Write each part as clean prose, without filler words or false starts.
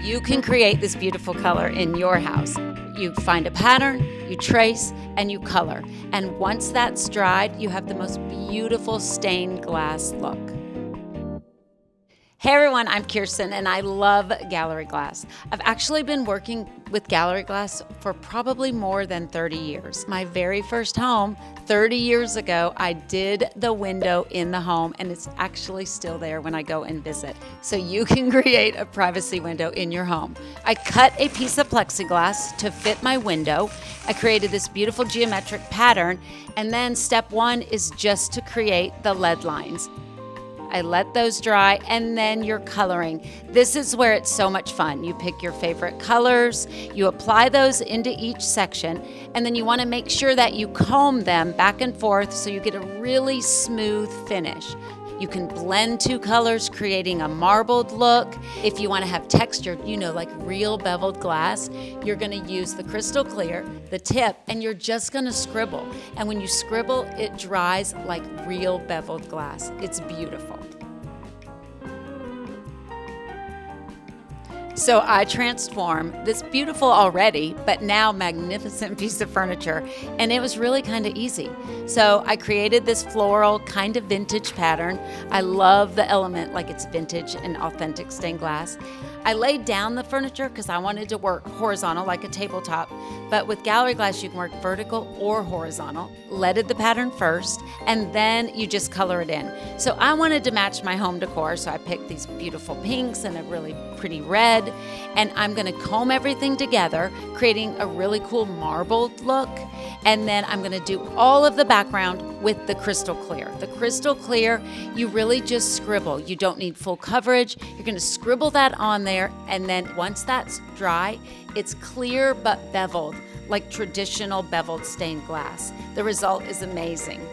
You can create this beautiful color in your house. You find a pattern, you trace, and you color. And once that's dried, you have the most beautiful stained glass look. Hey everyone, I'm Kirsten and I love gallery glass. I've actually been working with gallery glass for probably more than 30 years. My very first home, 30 years ago, I did the window in the home and it's actually still there when I go and visit. So you can create a privacy window in your home. I cut a piece of plexiglass to fit my window. I created this beautiful geometric pattern, and then step one is just to create the lead lines. I let those dry, and then you're coloring. This is where it's so much fun. You pick your favorite colors, you apply those into each section, and then you want to make sure that you comb them back and forth so you get a really smooth finish. You can blend two colors, creating a marbled look. If you want to have texture, like real beveled glass, you're going to use the crystal clear, the tip, and you're just going to scribble. And when you scribble, it dries like real beveled glass. It's beautiful. So I transform this beautiful already, but now magnificent piece of furniture, and it was really kind of easy. So I created this floral kind of vintage pattern. I love the element like it's vintage and authentic stained glass. I laid down the furniture because I wanted to work horizontal like a tabletop, but with gallery glass you can work vertical or horizontal. Leaded the pattern first, and then you just color it in. So I wanted to match my home decor, so I picked these beautiful pinks and a really pretty red, and I'm going to comb everything together, creating a really cool marbled look, and then I'm going to do all of the background with the crystal clear. The crystal clear, you really just scribble. You don't need full coverage. You're going to scribble that on there, and then once that's dry, it's clear but beveled, like traditional beveled stained glass. The result is amazing.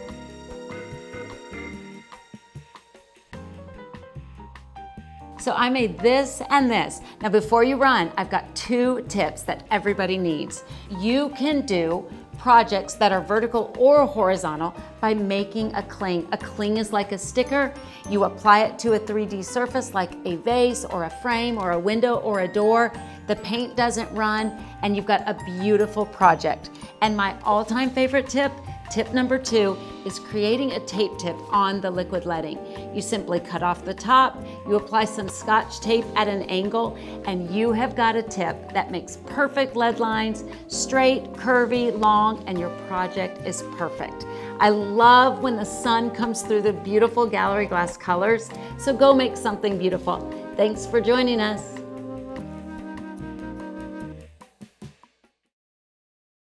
So I made this and this. Now before you run, I've got 2 tips that everybody needs. You can do projects that are vertical or horizontal by making a cling. A cling is like a sticker. You apply it to a 3D surface like a vase or a frame or a window or a door. The paint doesn't run, and you've got a beautiful project. And my all-time favorite tip number 2, is creating a tape tip on the liquid leading. You simply cut off the top, you apply some Scotch tape at an angle, and you have got a tip that makes perfect lead lines, straight, curvy, long, and your project is perfect. I love when the sun comes through the beautiful gallery glass colors, so go make something beautiful. Thanks for joining us.